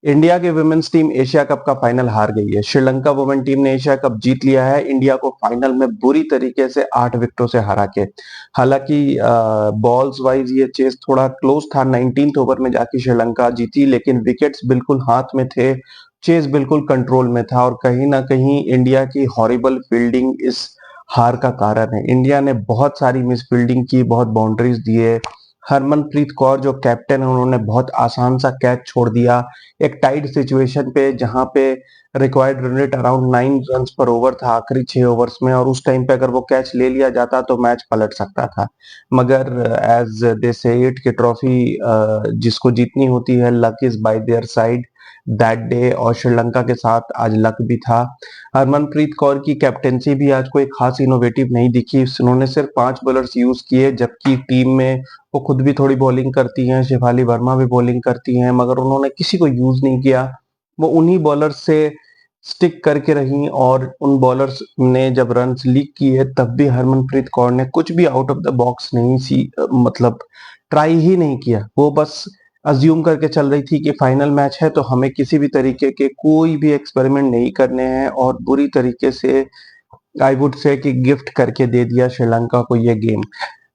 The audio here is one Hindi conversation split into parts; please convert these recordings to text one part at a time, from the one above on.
इंडिया की वुमेन्स टीम एशिया कप का फाइनल हार गई है। श्रीलंका वुमेन टीम ने एशिया कप जीत लिया है इंडिया को फाइनल में बुरी तरीके से 8 विकेटों से हरा के। हालांकि बॉल्स वाइज ये चेस थोड़ा क्लोज था। 19th ओवर में जाके श्रीलंका जीती, लेकिन विकेट्स बिल्कुल हाथ में थे, चेस बिल्कुल कंट्रोल में था और कहीं ना कहीं इंडिया की हॉरिबल फील्डिंग इस हार का कारण है। इंडिया ने बहुत सारी मिस फील्डिंग की, बहुत बाउंड्रीज दिए। हरमनप्रीत कौर जो कैप्टन है, उन्होंने बहुत आसान सा कैच छोड़ दिया एक टाइट सिचुएशन पे, जहां पे required run rate around 9 run पर ओवर था आखिरी 6 ओवर्स में, और उस टाइम पे अगर वो कैच ले लिया जाता तो मैच पलट सकता था। मगर एज दे से इट कि ट्रॉफी जिसको जीतनी होती है, luck is by their side that day, और श्रीलंका के साथ आज लक भी था। हरमनप्रीत कौर की कैप्टेंसी भी आज कोई खास इनोवेटिव नहीं दिखी। उन्होंने सिर्फ 5 बॉलर्स यूज किए, जबकि टीम में वो खुद भी थोड़ी बॉलिंग करती हैं, शेफाली वर्मा भी बॉलिंग करती हैं, मगर उन्होंने किसी को यूज नहीं किया। वो उन्हीं बॉलर्स से स्टिक करके रही, और उन बॉलर्स ने जब रन्स लीक किए तब भी हरमनप्रीत कौर ने कुछ भी आउट ऑफ द बॉक्स नहीं मतलब ट्राई ही नहीं किया। वो बस अज्यूम करके चल रही थी कि फाइनल मैच है तो हमें किसी भी तरीके के कोई भी एक्सपेरिमेंट नहीं करने हैं, और बुरी तरीके से आई वुड से कि गिफ्ट करके दे दिया श्रीलंका को ये गेम।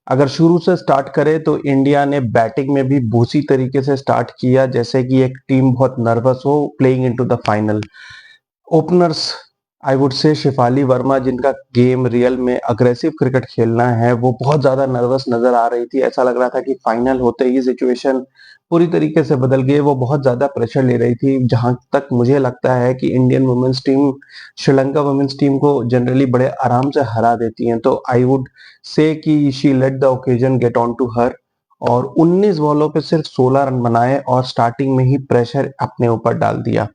अगर शुरू से स्टार्ट करें तो इंडिया ने बैटिंग में भी भूसी तरीके से स्टार्ट किया, जैसे कि एक टीम बहुत नर्वस हो playing into the final. Openers I would say Shafali Verma, जिनका गेम रियल में अग्रेसिव क्रिकेट खेलना है, वो बहुत ज्यादा नर्वस नजर आ रही थी। ऐसा लग रहा था कि फाइनल होते ही सिचुएशन पूरी तरीके से बदल गई। वो बहुत ज्यादा प्रेशर ले रही थी। जहां तक मुझे लगता है कि Indian women's team Sri Lanka women's team को जनरली बड़े आराम से हरा देती हैं, तो आई वुड से कि she let the occasion get on to her, और 19 बॉलों पे सिर्फ 16 रन बनाए और स्टार्टिंग में ही प्रेशर अपने ऊपर डाल दिया।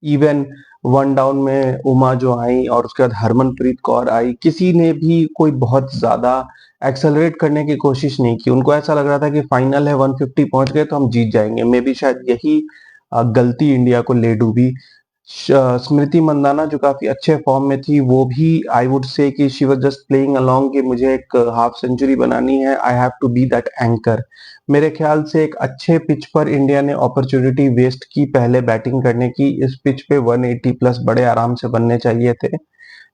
इवन वन डाउन में उमा जो आई और उसके बाद हरमनप्रीत कौर आई, किसी ने भी कोई बहुत ज्यादा एक्सेलरेट करने की कोशिश नहीं की। उनको ऐसा लग रहा था कि फाइनल है, 150 पहुंच गए तो हम जीत जाएंगे। मे बी शायद यही गलती इंडिया को ले डूबी। स्मृति मंदाना जो काफी अच्छे फॉर्म में थी, वो भी आई वुड से कि she was just playing along कि मुझे एक हाफ सेंचुरी बनानी है, I have to be that anchor. मेरे ख्याल से एक अच्छे पिच पर इंडिया ने अपॉर्चुनिटी वेस्ट की पहले बैटिंग करने की। इस पिच पे 180 प्लस बड़े आराम से बनने चाहिए थे,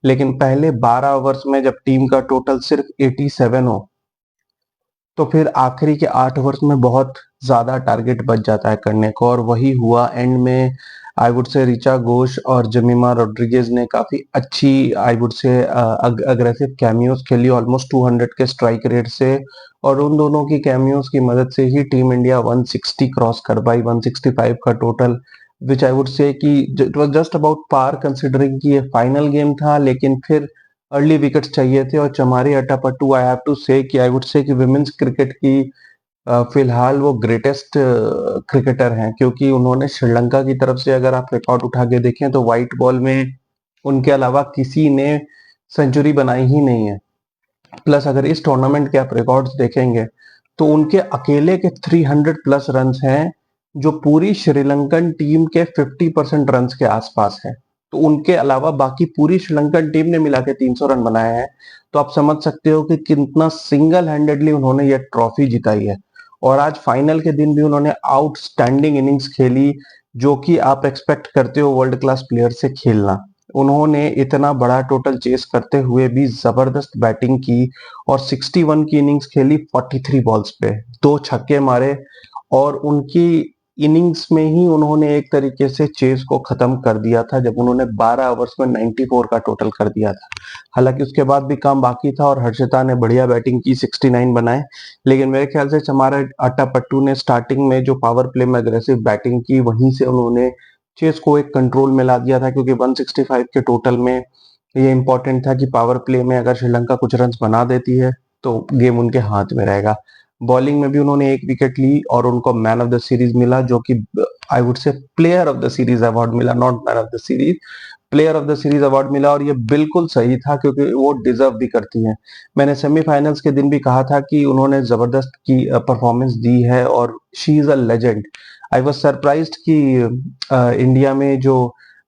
लेकिन पहले 12 ओवर्स में जब टीम का टोटल सिर्फ 87 हो, तो फिर आखिरी के 8 ओवर्स में बहुत ज्यादा टारगेट बच जाता है करने को, और वही हुआ एंड में। आई वुड से रिचा घोष और जमीमा रोड्रिगेज ने काफी अच्छी आई वुड से अग्रेसिव कैमियोज खेली, ऑलमोस्ट 200 के स्ट्राइक रेट से, और उन दोनों की कैमियोज की मदद से ही टीम इंडिया 160 क्रॉस कर पाई, 165 का total, which I would say कि it was just about par considering कि ये फाइनल गेम था। लेकिन फिर अर्ली विकेट्स चाहिए थे, और चमारी अट्टापट्टू आई हैव टू से कि आई वुड से कि विमेंस क्रिकेट की फिलहाल वो ग्रेटेस्ट क्रिकेटर हैं, क्योंकि उन्होंने श्रीलंका की तरफ से अगर आप रिकॉर्ड उठा के देखें तो व्हाइट बॉल में उनके अलावा किसी ने सेंचुरी बनाई ही नहीं है। प्लस अगर इस टूर्नामेंट के आप रिकॉर्ड्स देखेंगे तो उनके अकेले के 300 प्लस रन्स हैं, जो पूरी श्रीलंकन टीम के 50% रन्स के आसपास है। तो उनके अलावा बाकी पूरी श्रीलंकन टीम ने मिला के 300 रन बनाए हैं। तो आप समझ सकते हो कि कितना सिंगल हैंडेडली उन्होंने ये ट्रॉफी जिताई है। और आज फाइनल के दिन भी उन्होंने आउटस्टैंडिंग इनिंग्स खेली, जो कि आप एक्सपेक्ट करते हो वर्ल्ड क्लास प्लेयर से खेलना। उन्होंने इतना बड़ा टोटल चेस करते हुए भी जबरदस्त बैटिंग की, और 61 की इनिंग्स खेली 43 बॉल्स पे, 2 छक्के मारे, और उनकी इनिंग्स में ही उन्होंने एक तरीके से चेस को खत्म कर दिया था, जब उन्होंने 12 ओवर्स में 94 का टोटल कर दिया था। हालांकि उसके बाद भी काम बाकी था, और हर्षिता ने बढ़िया बैटिंग की, 69 बनाए। लेकिन मेरे ख्याल से चमारा अट्टापट्टू ने स्टार्टिंग में जो पावर प्ले में अग्रेसिव बैटिंग की, वहीं से उन्होंने चेस को एक कंट्रोल में ला दिया था, क्योंकि 165 के टोटल में ये इंपॉर्टेंट था कि पावर प्ले में अगर श्रीलंका कुछ रन बना देती है तो गेम उनके हाथ में रहेगा। बॉलिंग में भी उन्होंने 1 विकेट ली, और उनको मैन ऑफ द सीरीज मिला, जो कि I would say player of the series award मिला, not man of the series, player of the series award मिला। और ये बिल्कुल सही था, क्योंकि वो डिजर्व भी करती हैं। मैंने सेमीफाइनल्स के दिन भी कहा था कि उन्होंने जबरदस्त की परफॉर्मेंस दी है, और she is a legend. I was surprised कि इंडिया में जो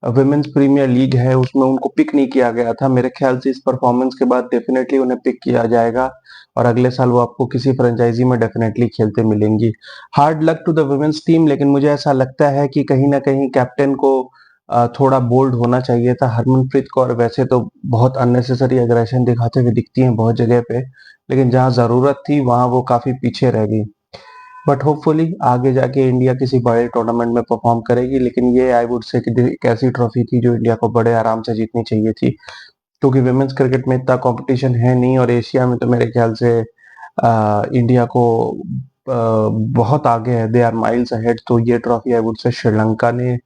वुमेन्स प्रीमियर लीग है उसमें उनको पिक नहीं किया गया था। मेरे ख्याल से इस परफॉर्मेंस के बाद डेफिनेटली उन्हें पिक किया जाएगा, और अगले साल वो आपको किसी फ्रेंचाइजी में डेफिनेटली खेलते मिलेंगी। Hard luck to the women's team, लेकिन मुझे ऐसा लगता है कि कहीं ना कहीं कैप्टन को थोड़ा बोल्ड होना चाहिए था। हरमनप्रीत कौर वैसे तो बहुत अननेसेसरी एग्रेशन दिखाते हुए दिखती हैं बहुत जगह पे, लेकिन जहां जरूरत थी वहां वो काफी पीछे रह गई। बट होपफुली आगे जाके इंडिया किसी बड़े टूर्नामेंट में परफॉर्म करेगी, लेकिन ये आई वुड से कि एक ऐसी ट्रॉफी थी जो इंडिया को बड़े आराम से जीतनी चाहिए थी, क्योंकि विमेंस क्रिकेट में इतना कंपटीशन है नहीं, और एशिया में तो मेरे ख्याल से इंडिया को बहुत आगे है, दे आर माइल्स अहेड। तो ये ट्रॉफी आई वुड से श्रीलंका ने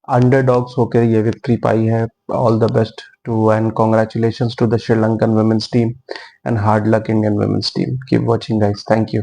अंडरडॉग्स होकर ये विक्ट्री पाई है। All the best to and congratulations to the Sri Lankan women's team and hard luck Indian women's team. Keep watching guys, thank you.